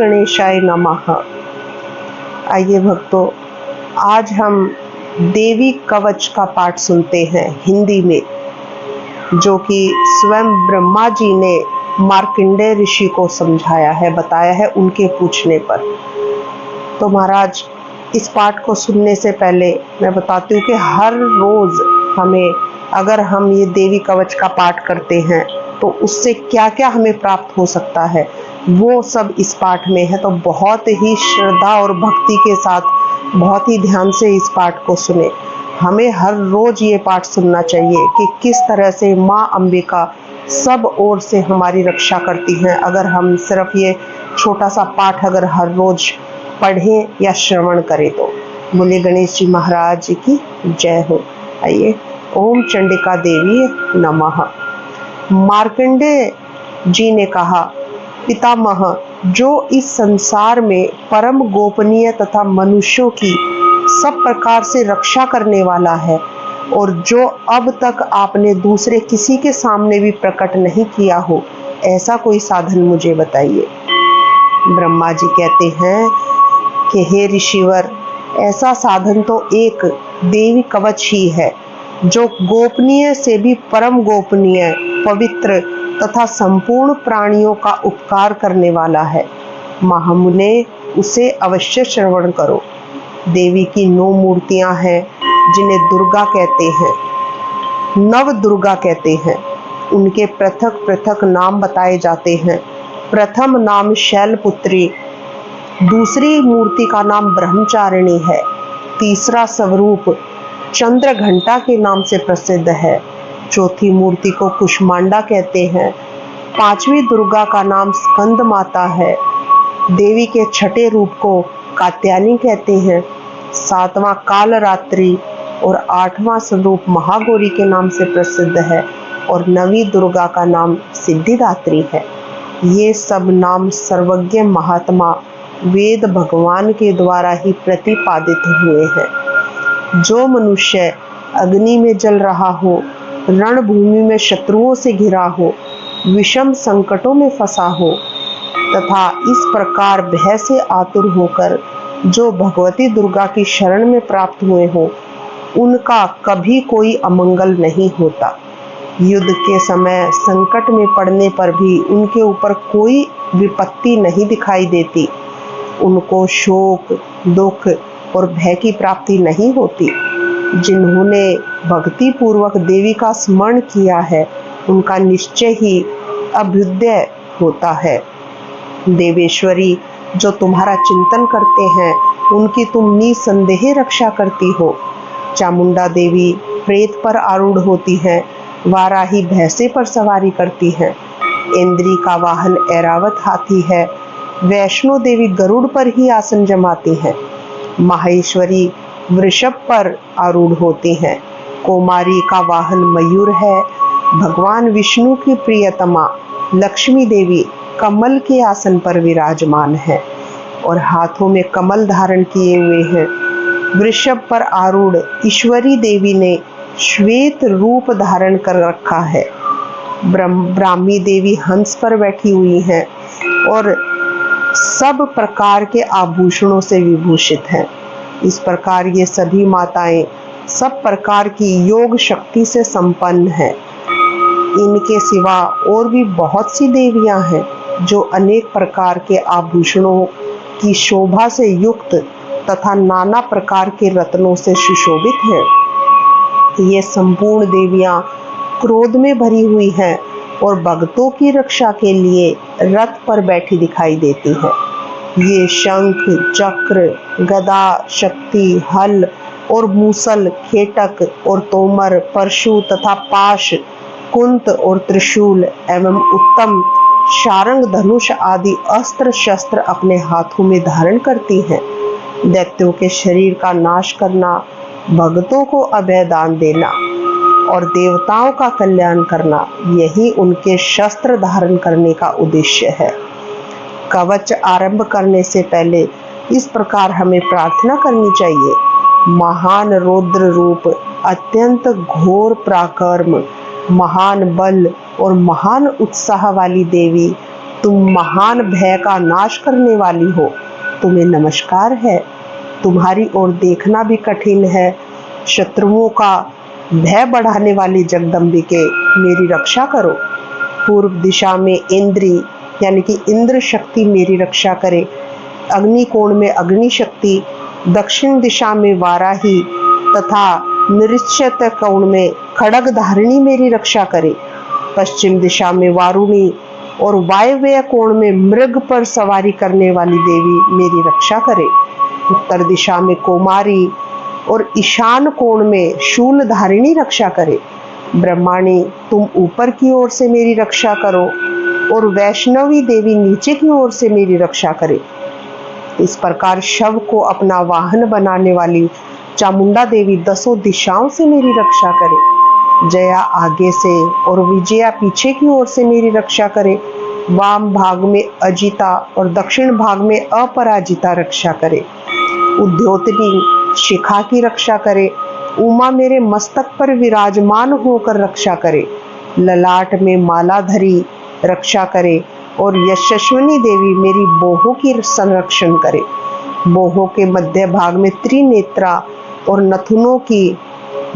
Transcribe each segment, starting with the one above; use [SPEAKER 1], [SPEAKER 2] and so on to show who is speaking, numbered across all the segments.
[SPEAKER 1] गणेशाय नमः। आइए भक्तों, आज हम देवी कवच का पाठ सुनते हैं हिंदी में, जो कि स्वयं ब्रह्मा जी ने मार्कंडेय ऋषि को समझाया है, बताया है उनके पूछने पर। तो महाराज, इस पाठ को सुनने से पहले मैं बताती हूँ कि हर रोज हमें, अगर हम ये देवी कवच का पाठ करते हैं तो उससे क्या क्या हमें प्राप्त हो सकता है, वो सब इस पाठ में है। तो बहुत ही श्रद्धा और भक्ति के साथ, बहुत ही ध्यान से इस पाठ को सुने। हमें हर रोज ये पाठ सुनना चाहिए कि किस तरह से माँ अंबिका सब ओर से हमारी रक्षा करती हैं, अगर हम सिर्फ ये छोटा सा पाठ अगर हर रोज पढ़ें या श्रवण करें तो। बोले गणेश जी महाराज जी की जय हो। आइए, ओम चंडिका देवी नमः। मार्कंडेय जी ने कहा, पितामह, जो इस संसार में परम गोपनीय तथा मनुष्यों की सब प्रकार से रक्षा करने वाला है, और जो अब तक आपने दूसरे किसी के सामने भी प्रकट नहीं किया हो, ऐसा कोई साधन मुझे बताइए। ब्रह्मा जी कहते हैं कि हे ऋषिवर, ऐसा साधन तो एक देवी कवच ही है, जो गोपनीय से भी परम गोपनीय, पवित्र तथा संपूर्ण प्राणियों का उपकार करने वाला है। महामुने, उसे अवश्य श्रवण करो। देवी की 9 मूर्तियां हैं, जिन्हें दुर्गा कहते हैं, नव दुर्गा कहते हैं। उनके पृथक पृथक नाम बताए जाते हैं। प्रथम नाम शैलपुत्री, दूसरी मूर्ति का नाम ब्रह्मचारिणी है, तीसरा स्वरूप चंद्र घंटा के नाम से प्रसिद्ध है, चौथी मूर्ति को कुष्मांडा कहते हैं, पांचवी दुर्गा का नाम स्कंद माता है, देवी के छठे रूप को कात्यायनी कहते हैं, सातवां कालरात्रि और आठवां स्वरूप महागौरी के नाम से प्रसिद्ध है, और नवी दुर्गा का नाम सिद्धिदात्री है। ये सब नाम सर्वज्ञ महात्मा वेद भगवान के द्वारा ही प्रतिपादित हुए हैं। जो मनुष्य अग्नि में जल रहा हो, रणभूमि में शत्रुओं से घिरा हो, विषम संकटों में फंसा हो, तथा इस प्रकार भय से आतुर होकर जो भगवती दुर्गा की शरण में प्राप्त हुए हो, उनका कभी कोई अमंगल नहीं होता। युद्ध के समय संकट में पड़ने पर भी उनके ऊपर कोई विपत्ति नहीं दिखाई देती। उनको शोक, दुख और भय की प्राप्ति नहीं होती। जिन्होंने भक्ति पूर्वक देवी का स्मरण किया है, उनका निश्चय ही अभ्युदय होता है। देवेश्वरी, जो तुम्हारा चिंतन करते हैं, उनकी तुम निसंदेह रक्षा करती हो। चामुंडा देवी प्रेत पर आरूढ़ होती हैं, वाराही भैंसे पर सवारी करती हैं, इंद्री का वाहन ऐरावत हाथी है, वैष्णो देवी गरुड़ पर ही आसन जमाती हैं, माहेश्वरी वृषभ पर आरूढ़ होती हैं, कोमारी का वाहन मयूर है, भगवान विष्णु की प्रियतमा लक्ष्मी देवी कमल के आसन पर विराजमान है और हाथों में कमल धारण किए हुए हैं। वृषभ पर आरूढ़ ईश्वरी देवी ने श्वेत रूप धारण कर रखा है। ब्राह्मी देवी हंस पर बैठी हुई हैं और सब प्रकार के आभूषणों से विभूषित हैं। इस प्रकार ये सभी माताएं सब प्रकार की योग शक्ति से संपन्न हैं। इनके सिवा और भी बहुत सी देवियां हैं, जो अनेक प्रकार के आभूषणों की शोभा से युक्त तथा नाना प्रकार के रत्नों से सुशोभित हैं। ये संपूर्ण देवियां क्रोध में भरी हुई हैं और भक्तों की रक्षा के लिए रथ पर बैठी दिखाई देती हैं। ये शंख, चक्र, गदा, शक्ति, हल और मूसल, खेटक और तोमर, परशु तथा पाश, कुंत और त्रिशूल एवं उत्तम शारंग, धनुष आदि अस्त्र शस्त्र अपने हाथों में धारण करती हैं। दैत्यों के शरीर का नाश करना, भक्तों को अभय दान देना और देवताओं का कल्याण करना, यही उनके शस्त्र धारण करने का उद्देश्य है। कवच आरंभ करने से पहले इस प्रकार हमें प्रार्थना करनी चाहिए। महान रौद्र रूप, अत्यंत घोर पराक्रम, महान बल और महान उत्साह वाली देवी, तुम महान भय का नाश करने वाली हो, तुम्हें नमस्कार है। तुम्हारी ओर देखना भी कठिन है। शत्रुओं का भय बढ़ाने वाली जगदम्बिके, मेरी रक्षा करो। पूर्व दिशा में इंद्री यानी कि इंद्र शक्ति मेरी रक्षा करे। अग्निकोण में अग्नि शक्ति, दक्षिण दिशा में वाराही तथा निश्चित कोण में खड्ग धारिणी मेरी रक्षा करे। पश्चिम दिशा में वारुणी और वायव्य कोण में मृग पर सवारी करने वाली देवी मेरी रक्षा करे। उत्तर दिशा में कुमारी और ईशान कोण में शूल धारिणी रक्षा करे। ब्रह्माणी, तुम ऊपर की ओर से मेरी रक्षा करो और वैष्णवी देवी नीचे की ओर से मेरी रक्षा करे। इस प्रकार शव को अपना वाहन बनाने वाली चामुंडा देवी दसों दिशाओं से मेरी रक्षा करे। जया आगे से और विजया पीछे की ओर से मेरी रक्षा करे। वाम भाग में अजिता और दक्षिण भाग में अपराजिता रक्षा करे। उद्योतनी शिखा की रक्षा करे। उमा मेरे मस्तक पर विराजमान होकर रक्षा करे। ललाट में मालाधरी रक्षा करे और यशस्विनी देवी मेरी बोहों की संरक्षण करे। बोहों के मध्य भाग में त्रिनेत्रा और नथुनों की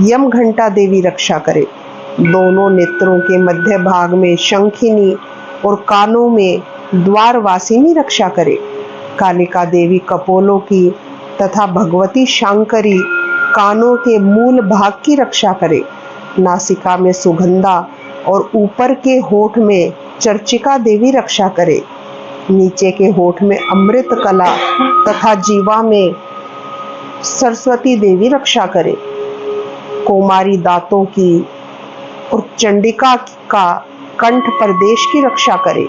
[SPEAKER 1] यम घंटा देवी रक्षा करे। दोनों नेत्रों के मध्य भाग में शंखिनी और कानों में द्वारवासिनी रक्षा करे। कालिका देवी कपोलों की तथा भगवती शांकरी कानों के मूल भाग की रक्षा करे। नासिका में सुगंधा और ऊपर के होठ में चर्चिका देवी रक्षा करे। नीचे के होठ में अमृत कला तथा जीवा में सरस्वती देवी रक्षा करे। कुमारी दांतों की और चंडिका का कंठ प्रदेश की रक्षा करे।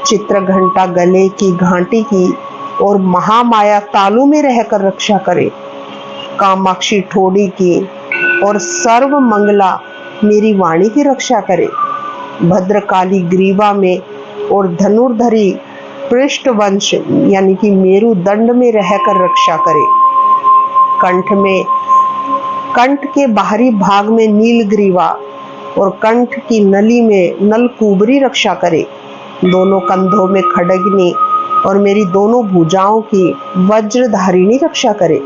[SPEAKER 1] चित्र घंटा गले की घाटी की और महामाया तालू में रहकर रक्षा करे। कामाक्षी ठोड़ी की और सर्व मंगला मेरी वाणी की रक्षा करे। भद्रकाली ग्रीवा में और धनुर्धरी पृष्ठवंश यानी कि मेरु दंड में रहकर रक्षा करे। कंठ के बाहरी भाग में नीलग्रीवा और कंठ की नली में नलकूबरी रक्षा करे। दोनों कंधों में खड्गनी और मेरी दोनों भुजाओं की वज्रधारिणी रक्षा करे।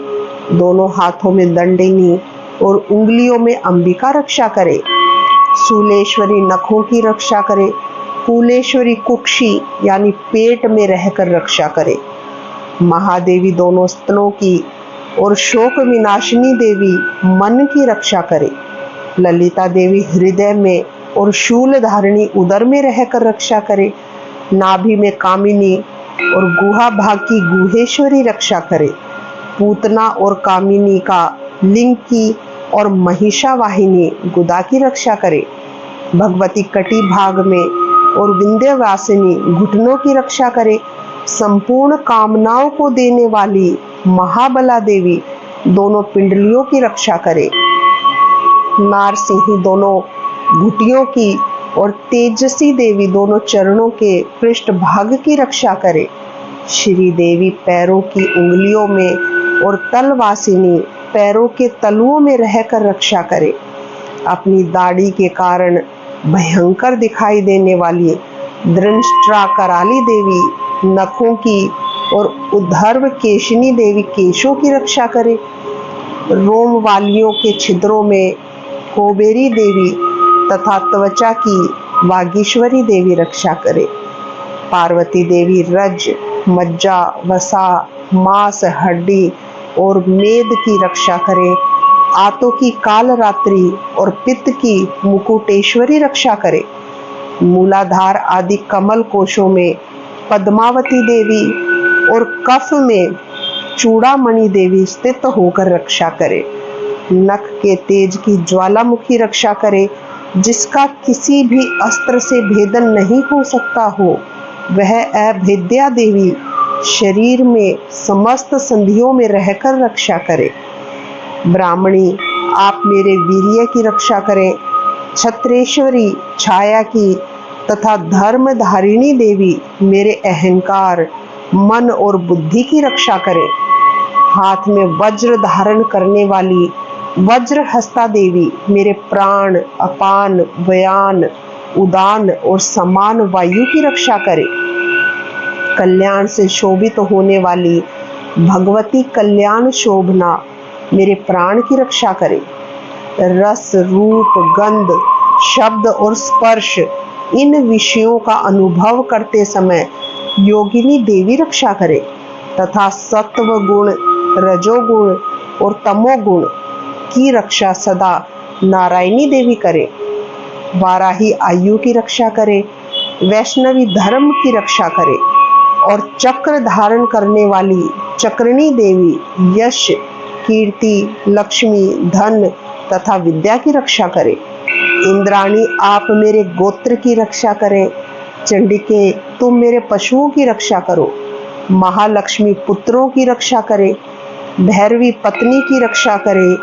[SPEAKER 1] दोनों हाथों में दंडिनी और उंगलियों में अंबिका रक्षा करे। शूलेश्वरी नखों की रक्षा करे। कुलेश्वरी कुक्षी यानी पेट में रहकर रक्षा करे। महादेवी दोनों स्तनों की और शोक विनाशिनी देवी मन की रक्षा करे। ललिता देवी हृदय में और शूल धारिणी उदर में रहकर रक्षा करे। नाभि में कामिनी और गुहा भाग की गुहेश्वरी रक्षा करे। पूतना और कामिनी का लिंग की और महिषा वाहिनी गुदा की रक्षा करे। भगवती कटी भाग में और विंध्यवासिनी घुटनों की रक्षा करे। संपूर्ण कामनाओं को देने वाली महाबला देवी दोनों पिंडलियों की रक्षा करे। नारसिंही दोनों घुटियों की और तेजसी देवी दोनों चरणों के पृष्ठ भाग की रक्षा करे। श्री देवी पैरों की उंगलियों में और तलवासिनी पैरों के तलुओं में रहकर रक्षा करे। अपनी दाढ़ी के कारण भयंकर दिखाई देने वाली दृष्टा कराली देवी नखों की और उद्धर्व केशिनी देवी केशों की रक्षा करे। रोम वालियों के छिद्रों में कोबेरी देवी तथा त्वचा की वागीश्वरी देवी रक्षा करे। पार्वती देवी रज, मज्जा, वसा, मांस, हड्डी और मेद की रक्षा करे। आतों की काल रात्रि और पित्त की मुकुटेश्वरी रक्षा करे। मूलाधार आदि कमल कोशों में पद्मावती देवी और कफ में चूड़ामणि देवी स्थित होकर रक्षा करे। नख के तेज की ज्वालामुखी रक्षा करे। जिसका किसी भी अस्त्र से भेदन नहीं हो सकता हो, वह अभेद्या देवी शरीर में समस्त संधियों में रहकर रक्षा करे। ब्राह्मणी, आप मेरे वीर्य की रक्षा करें। छत्रेश्वरी छाया की तथा धर्मधारिणी देवी मेरे अहंकार, मन और बुद्धि की रक्षा करें। हाथ में वज्र धारण करने वाली वज्र हस्ता देवी मेरे प्राण, अपान, व्यान उदान और समान वायु की रक्षा करे। कल्याण से शोभित होने वाली भगवती कल्याण शोभना मेरे प्राण की रक्षा करे। रस, रूप, गंध, शब्द और स्पर्श, इन विषयों का अनुभव करते समय योगिनी देवी रक्षा करे तथा सत्व गुण, रजोगुण और तमोगुण की रक्षा सदा नारायणी देवी करे। वाराही आयु की रक्षा करे, वैष्णवी धर्म की रक्षा करे और चक्र धारण करने वाली चक्रणी देवी यश, कीर्ति, लक्ष्मी, धन तथा विद्या की रक्षा करे। इंद्राणी आप मेरे गोत्र की रक्षा करें। चंडिके तुम मेरे पशुओं की रक्षा करो। महालक्ष्मी पुत्रों की रक्षा करे। भैरवी पत्नी की रक्षा करे।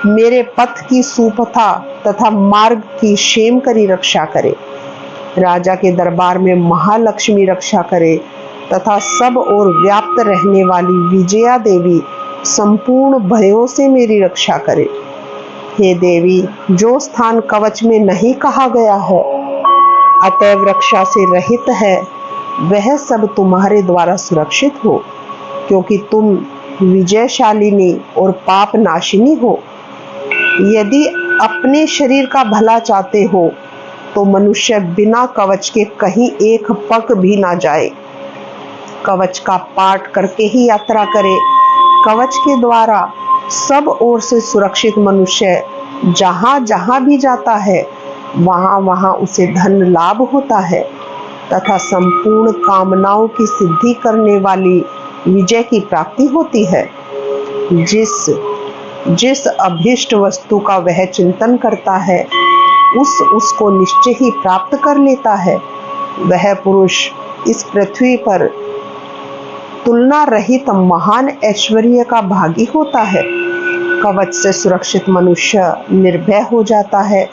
[SPEAKER 1] मेरे पथ की सुपथा तथा मार्ग की क्षेम करी रक्षा करे। राजा के दरबार में महालक्ष्मी रक्षा करे तथा सब ओर व्याप्त रहने वाली विजया देवी संपूर्ण भयों से मेरी रक्षा करे। हे देवी, जो स्थान कवच में नहीं कहा गया है, अतएव रक्षा से रहित है, वह सब तुम्हारे द्वारा सुरक्षित हो, क्योंकि तुम विजयशालिनी और पाप नाशिनी हो। यदि अपने शरीर का भला चाहते हो तो मनुष्य बिना कवच के कहीं एक पग भी ना जाए। कवच का पाठ करके ही यात्रा करे। कवच के द्वारा सब ओर से सुरक्षित मनुष्य जहां जहां भी जाता है वहां वहां उसे धन लाभ होता है तथा संपूर्ण कामनाओं की सिद्धि करने वाली विजय की प्राप्ति होती है। जिस अभीष्ट वस्तु का वह चिंतन करता है उसको निश्चय ही प्राप्त कर लेता है। वह पुरुष इस पृथ्वी पर तुलना रहित महान ऐश्वर्य का भागी होता है। कवच से सुरक्षित मनुष्य निर्भय हो जाता है।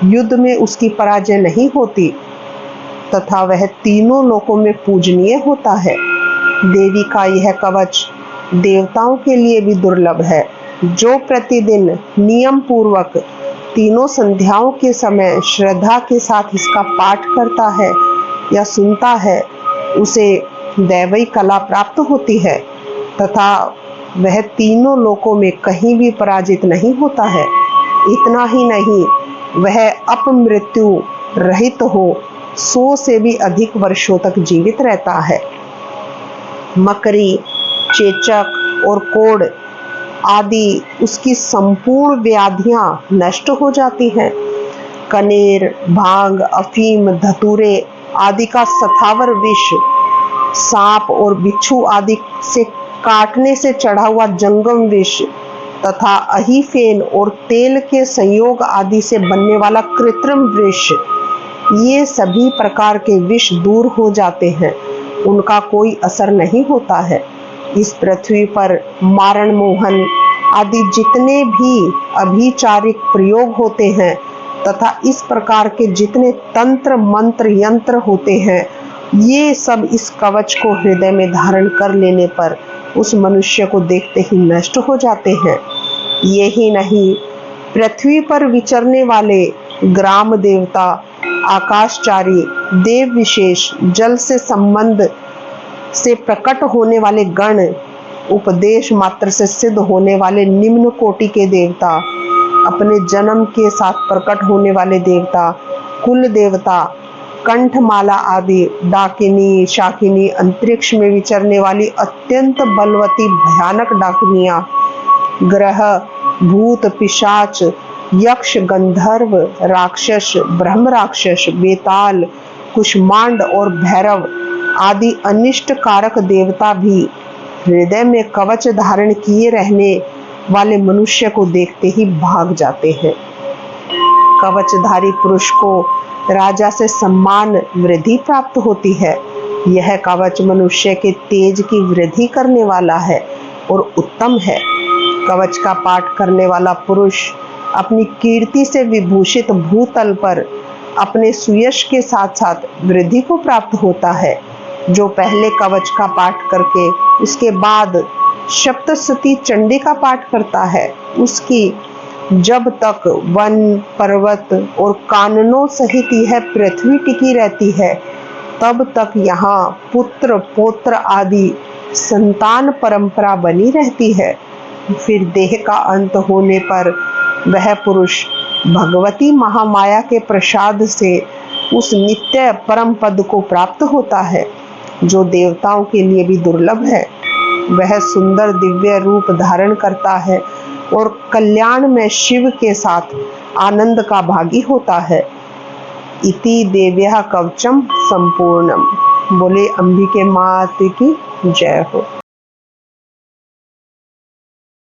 [SPEAKER 1] युद्ध में उसकी पराजय नहीं होती तथा वह तीनों लोकों में पूजनीय होता है। देवी का यह कवच देवताओं के लिए भी दुर्लभ है। जो प्रतिदिन नियम पूर्वक तीनों संध्याओं के समय श्रद्धा के साथ इसका पाठ करता है या सुनता है, उसे दैवी कला प्राप्त होती है तथा वह तीनों लोकों में कहीं भी पराजित नहीं होता है। इतना ही नहीं, वह अपमृत्यु रहित हो 100 से भी अधिक वर्षों तक जीवित रहता है। मकरी, चेचक और कोढ़ आदि उसकी संपूर्ण व्याधियां नष्ट हो जाती हैं। कनेर, भांग, अफीम, धतूरे आदि का सथावर विष, सांप और बिच्छू आदि से काटने से चढ़ा हुआ जंगम विष तथा अहीफेन और तेल के संयोग आदि से बनने वाला कृत्रिम विष, ये सभी प्रकार के विष दूर हो जाते हैं, उनका कोई असर नहीं होता है। इस पृथ्वी पर मारण मोहन आदि जितने भी अभिचारिक प्रयोग होते हैं तथा इस प्रकार के जितने तंत्र मंत्र यंत्र होते हैं, ये सब इस कवच को हृदय में धारण कर लेने पर उस मनुष्य को देखते ही नष्ट हो जाते हैं। यही नहीं, पृथ्वी पर विचरने वाले ग्राम देवता, आकाशचारी, देव विशेष, जल से संबंध से प्रकट होने वाले गण, उपदेश मात्र से सिद्ध होने वाले निम्न कोटि के देवता, अपने जन्म के साथ प्रकट होने वाले देवता, कुल देवता, कंठमाला आदि, डाकिनी, शाकिनी, अंतरिक्ष में विचरने वाली अत्यंत बलवती भयानक डाकिनियां, ग्रह, भूत, पिशाच, यक्ष, गंधर्व, राक्षस, ब्रह्म राक्षस, बेताल, कुष्मांड और भैरव आदि अनिष्ट कारक देवता भी हृदय में कवच धारण किए रहने वाले मनुष्य को देखते ही भाग जाते हैं। कवचधारी पुरुष को राजा से सम्मान वृद्धि प्राप्त होती है। यह कवच मनुष्य के तेज की वृद्धि करने वाला है और उत्तम है। कवच का पाठ करने वाला पुरुष अपनी कीर्ति से विभूषित भूतल पर अपने सुयश के साथ साथ वृद्धि को प्राप्त होता है। जो पहले कवच का पाठ करके उसके बाद सप्तशती चंडी का पाठ करता है, उसकी जब तक वन पर्वत और काननों सहित यह पृथ्वी टिकी रहती है, तब तक यहाँ पुत्र पौत्र आदि संतान परंपरा बनी रहती है। फिर देह का अंत होने पर वह पुरुष भगवती महामाया के प्रसाद से उस नित्य परम पद को प्राप्त होता है, जो देवताओं के लिए भी दुर्लभ है। वह सुंदर दिव्य रूप धारण करता है और कल्याण में शिव के साथ आनंद का भागी होता है। इति देव्या कवचम संपूर्णम। बोले अंबिके मात की जय हो।